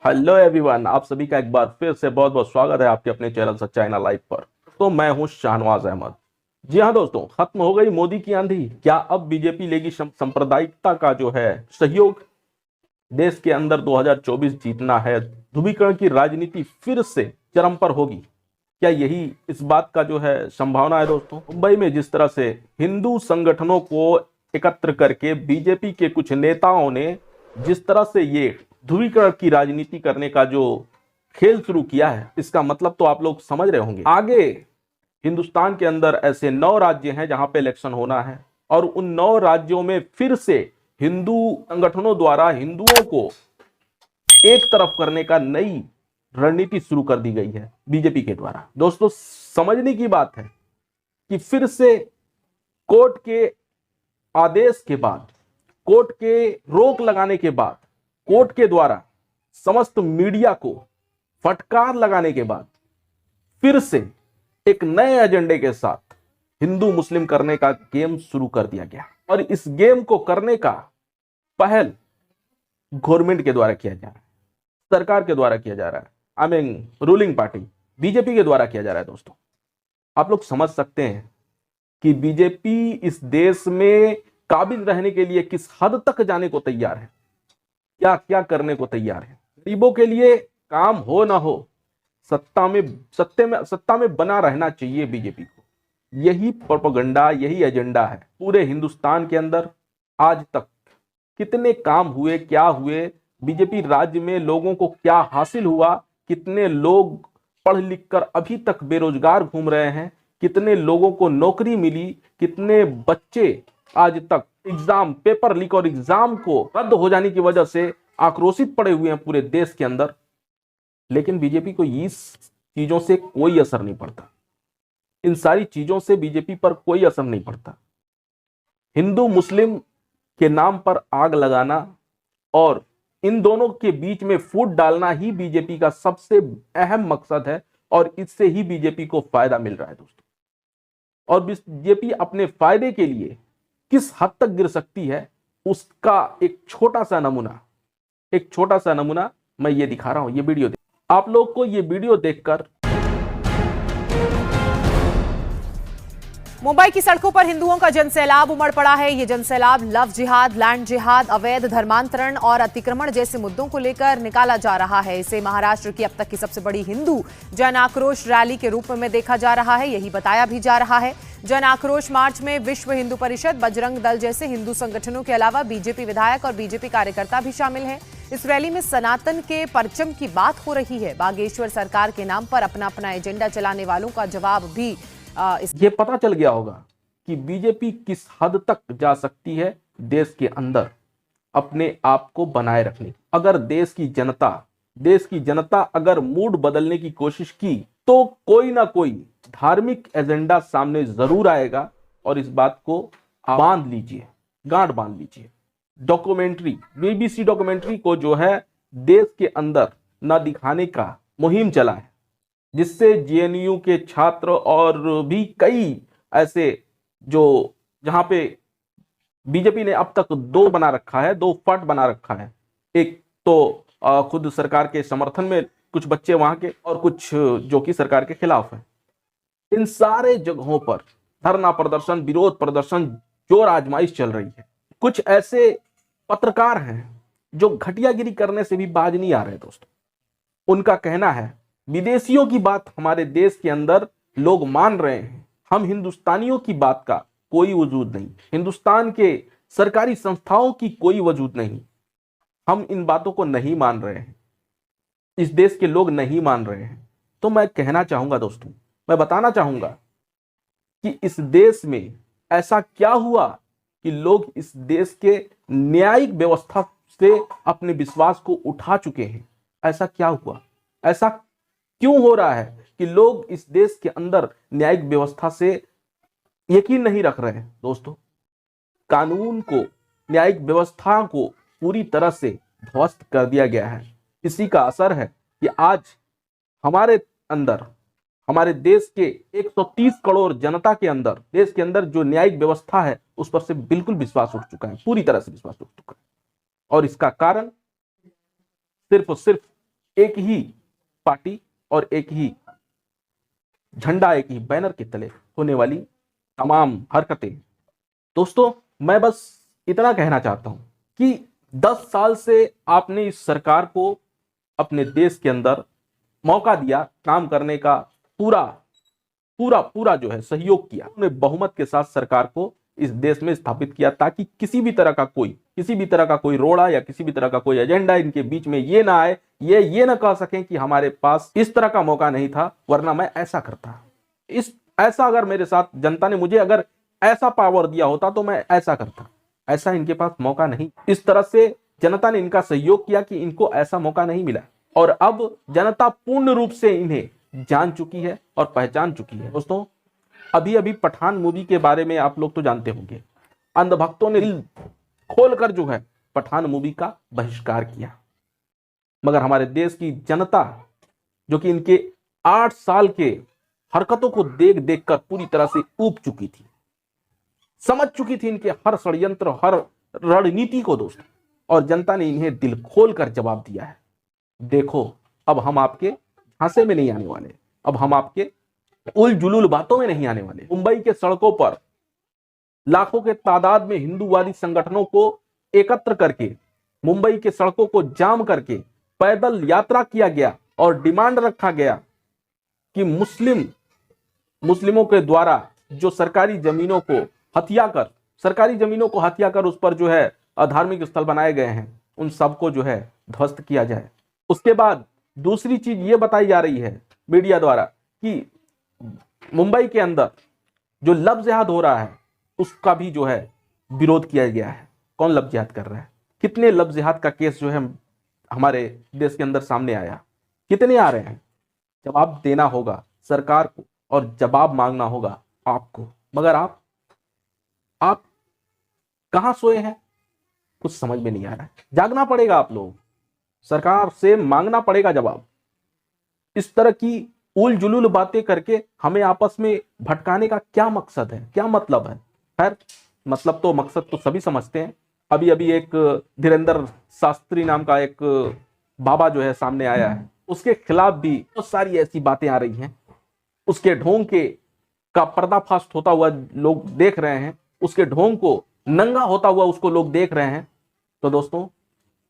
Hello everyone, आप सभी का एक बार फिर से बहुत बहुत स्वागत है आपके अपने चैनल सच्चाई ना लाइव पर। तो मैं हूं शाहनवाज अहमद। जी हां दोस्तों, खत्म हो गई मोदी की आंधी। क्या अब बीजेपी लेगी सांप्रदायिकता का जो है सहयोग? देश के अंदर 2024 जीतना है, ध्रुवीकरण की राजनीति फिर से चरम पर होगी। क्या यही इस बात का जो है संभावना है दोस्तों? मुंबई में जिस तरह से हिंदू संगठनों को एकत्र करके बीजेपी के कुछ नेताओं ने जिस तरह से ये ध्रुवीकरण की राजनीति करने का जो खेल शुरू किया है, इसका मतलब तो आप लोग समझ रहे होंगे। आगे हिंदुस्तान के अंदर ऐसे 9 राज्य हैं जहां पे इलेक्शन होना है, और उन 9 राज्यों में फिर से हिंदू संगठनों द्वारा हिंदुओं को एक तरफ करने का नई रणनीति शुरू कर दी गई है बीजेपी के द्वारा। दोस्तों, समझने की बात है कि फिर से कोर्ट के आदेश के बाद, कोर्ट के रोक लगाने के बाद, कोर्ट के द्वारा समस्त मीडिया को फटकार लगाने के बाद फिर से एक नए एजेंडे के साथ हिंदू मुस्लिम करने का गेम शुरू कर दिया गया। और इस गेम को करने का पहल गवर्नमेंट के द्वारा किया जा रहा है, सरकार के द्वारा किया जा रहा है, I mean ruling party BJP के द्वारा किया जा रहा है। दोस्तों, आप लोग समझ सकते हैं कि बीजेपी इस देश में काबिज रहने के लिए किस हद तक जाने को तैयार है, क्या क्या करने को तैयार है। गरीबों के लिए काम हो ना हो, सत्ता में बना रहना चाहिए बीजेपी को। यही प्रोपेगेंडा, यही एजेंडा है पूरे हिंदुस्तान के अंदर। आज तक कितने काम हुए, क्या हुए, बीजेपी राज्य में लोगों को क्या हासिल हुआ, कितने लोग पढ़ लिख कर अभी तक बेरोजगार घूम रहे हैं, कितने लोगों को नौकरी मिली, कितने बच्चे आज तक एग्जाम पेपर लीक और एग्जाम को रद्द हो जाने की वजह से आक्रोशित पड़े हुए हैं पूरे देश के अंदर। लेकिन बीजेपी को इस चीजों से कोई असर नहीं पड़ता, इन सारी चीजों से बीजेपी पर कोई असर नहीं पड़ता। हिंदू मुस्लिम के नाम पर आग लगाना और इन दोनों के बीच में फूट डालना ही बीजेपी का सबसे अहम मकसद है, और इससे ही बीजेपी को फायदा मिल रहा है दोस्तों। और बीजेपी अपने फायदे के लिए किस हद तक गिर सकती है, उसका एक छोटा सा नमूना मैं ये दिखा रहा हूं। ये वीडियो आप लोग को ये वीडियो देखकर मुंबई की सड़कों पर हिंदुओं का जनसैलाब उमड़ पड़ा है। ये जनसैलाब लव जिहाद, लैंड जिहाद, अवैध धर्मांतरण और अतिक्रमण जैसे मुद्दों को लेकर निकाला जा रहा है। इसे महाराष्ट्र की अब तक की सबसे बड़ी हिंदू जन आक्रोश रैली के रूप में देखा जा रहा है, यही बताया भी जा रहा है। जन आक्रोश मार्च में विश्व हिंदू परिषद, बजरंग दल जैसे हिंदू संगठनों के अलावा बीजेपी विधायक और बीजेपी कार्यकर्ता भी शामिल हैं। इस रैली में सनातन के परचम की बात हो रही है। बागेश्वर सरकार के नाम पर अपना अपना एजेंडा चलाने वालों का जवाब भी ये पता चल गया होगा कि बीजेपी किस हद तक जा सकती है देश के अंदर अपने आप को बनाए रखने। अगर देश की जनता अगर मूड बदलने की कोशिश की तो कोई ना कोई धार्मिक एजेंडा सामने जरूर आएगा। और इस बात को बांध लीजिए, गांठ बांध लीजिए। डॉक्यूमेंट्री, बीबीसी डॉक्यूमेंट्री को जो है देश के अंदर न दिखाने का मुहिम चला है, जिससे जेएनयू के छात्र और भी कई ऐसे जो जहां पे बीजेपी ने अब तक 2 बना रखा है, 2 फट बना रखा है। एक तो खुद सरकार के समर्थन में कुछ बच्चे वहां के, और कुछ जो कि सरकार के खिलाफ है। इन सारे जगहों पर धरना प्रदर्शन, विरोध प्रदर्शन, जोर आजमाइश चल रही है। कुछ ऐसे पत्रकार हैं जो घटियागिरी करने से भी बाज नहीं आ रहे दोस्तों। उनका कहना है विदेशियों की बात हमारे देश के अंदर लोग मान रहे हैं, हम हिंदुस्तानियों की बात का कोई वजूद नहीं, हिंदुस्तान के सरकारी संस्थाओं की कोई वजूद नहीं, हम इन बातों को नहीं मान रहे हैं, इस देश के लोग नहीं मान रहे हैं। तो मैं कहना चाहूंगा दोस्तों, मैं बताना चाहूंगा कि इस देश में ऐसा क्या हुआ कि लोग इस देश के न्यायिक व्यवस्था से अपने विश्वास को उठा चुके हैं। ऐसा क्या हुआ, ऐसा क्यों हो रहा है कि लोग इस देश के अंदर न्यायिक व्यवस्था से यकीन नहीं रख रहे हैं दोस्तों। कानून को, न्यायिक व्यवस्था को पूरी तरह से ध्वस्त कर दिया गया है। इसी का असर है कि आज हमारे अंदर, हमारे देश के 130 करोड़ जनता के अंदर, देश के अंदर जो न्यायिक व्यवस्था है उस पर से बिल्कुल विश्वास उठ चुका है, पूरी तरह से विश्वास उठ चुका है। और इसका कारण सिर्फ और सिर्फ एक ही पार्टी और एक ही झंडा, एक ही बैनर के तले होने वाली तमाम हरकतें। दोस्तों, मैं बस इतना कहना चाहता हूं कि 10 साल से आपने इस सरकार को अपने देश के अंदर मौका दिया काम करने का, पूरा पूरा पूरा जो है सहयोग किया। उन्होंने बहुमत के साथ सरकार को इस देश में स्थापित किया ताकि किसी भी तरह का कोई रोड़ा या किसी भी तरह का कोई एजेंडा इनके बीच में ये ना आए, ये ना कह सकें कि हमारे पास इस तरह का मौका नहीं था वरना मैं ऐसा करता। ऐसा अगर मेरे साथ जनता ने मुझे अगर ऐसा पावर दिया होता तो मैं ऐसा करता। ऐसा इनके पास मौका नहीं। इस तरह से जनता ने इनका सहयोग किया कि इनको ऐसा मौका नहीं मिला और अब जनता पूर्ण रूप से इन्हें जान चुकी है और पहचान चुकी है। दोस्तों, अभी अभी पठान मूवी के बारे में आप लोग तो जानते होंगे, अंधभक्तों ने दिल खोलकर जो है पठान मूवी का बहिष्कार किया, मगर हमारे देश की जनता जो कि इनके 8 साल के हरकतों को देख देख कर पूरी तरह से ऊब चुकी थी, समझ चुकी थी इनके हर षड्यंत्र, हर रणनीति को दोस्तों, और जनता ने इन्हें दिल खोलकर जवाब दिया है। देखो, अब हम आपके झांसे में नहीं आने वाले, अब हम आपके उल जुलूल बातों में नहीं आने वाले। मुंबई के सड़कों पर लाखों के तादाद में हिंदूवादी संगठनों को एकत्र करके मुंबई के सड़कों को जाम करके पैदल यात्रा किया गया और डिमांड रखा गया कि मुस्लिमों के द्वारा जो सरकारी जमीनों को हत्या कर उस पर जो है अधार्मिक स्थल बनाए गए हैं, उन सबको जो है ध्वस्त किया जाए। उसके बाद दूसरी चीज ये बताई जा रही है मीडिया द्वारा कि मुंबई के अंदर जो लव जिहाद हो रहा है उसका भी जो है विरोध किया गया है। कौन लव जिहाद कर रहा है? कितने लव जिहाद का केस जो है हमारे देश के अंदर सामने आया, कितने आ रहे हैं? जवाब देना होगा सरकार को और जवाब मांगना होगा आपको, मगर आप कहां सोए हैं? कुछ समझ में नहीं आ रहा है। जागना पड़ेगा, आप लोग सरकार से मांगना पड़ेगा जवाब। इस तरह की उल जुलूल बातें करके हमें आपस में भटकाने का क्या मकसद है, क्या मतलब है? खैर, मतलब तो मकसद तो सभी समझते हैं। अभी अभी एक धीरेंद्र शास्त्री नाम का एक बाबा जो है सामने आया है, उसके खिलाफ भी बहुत सारी ऐसी बातें आ रही हैं। उसके ढोंग का पर्दाफाश होता हुआ लोग देख रहे हैं, उसके ढोंग को नंगा होता हुआ उसको लोग देख रहे हैं। तो दोस्तों,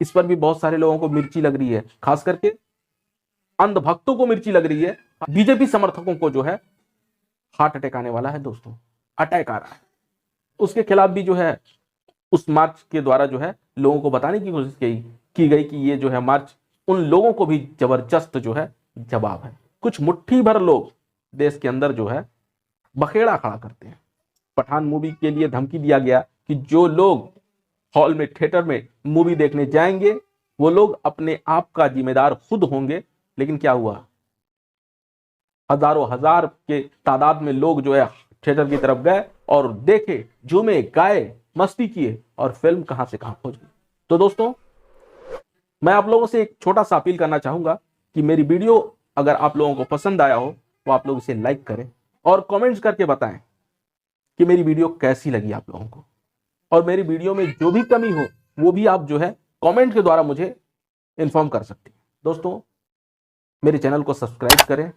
इस पर भी बहुत सारे लोगों को मिर्ची लग रही है, खास करके अंधभक्तों को मिर्ची लग रही है। बीजेपी समर्थकों को जो है हार्ट अटैक आने वाला है दोस्तों, अटैक आ रहा है। उसके खिलाफ भी जो है उस मार्च के द्वारा जो है लोगों को बताने की कोशिश की गई कि ये जो है मार्च उन लोगों को भी जबरदस्त जो है जवाब है। कुछ मुट्ठी भर लोग देश के अंदर जो है बखेड़ा खड़ा करते हैं। पठान मूवी के लिए धमकी दिया गया कि जो लोग हॉल में, थिएटर में मूवी देखने जाएंगे वो लोग अपने आप का जिम्मेदार खुद होंगे। लेकिन क्या हुआ? हजारों हजार के तादाद में लोग जो है थिएटर की तरफ गए और देखे, झूमे, गाए, मस्ती किए और फिल्म कहां से कहां पहुंच गई। तो दोस्तों, मैं आप लोगों से एक छोटा सा अपील करना चाहूंगा कि मेरी वीडियो अगर आप लोगों को पसंद आया हो तो आप लोग इसे लाइक करें और कमेंट्स करके बताएं कि मेरी वीडियो कैसी लगी आप लोगों को, और मेरी वीडियो में जो भी कमी हो वो भी आप जो है कमेंट के द्वारा मुझे इन्फॉर्म कर सकते हैं। दोस्तों, मेरे चैनल को सब्सक्राइब करें,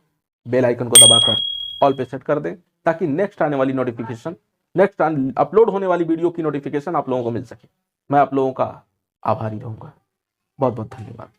बेल आइकन को दबाकर ऑल पे सेट कर दें ताकि नेक्स्ट आने वाली नोटिफिकेशन, नेक्स्ट अपलोड होने वाली वीडियो की नोटिफिकेशन आप लोगों को मिल सके। मैं आप लोगों का आभारी रहूंगा। बहुत बहुत धन्यवाद।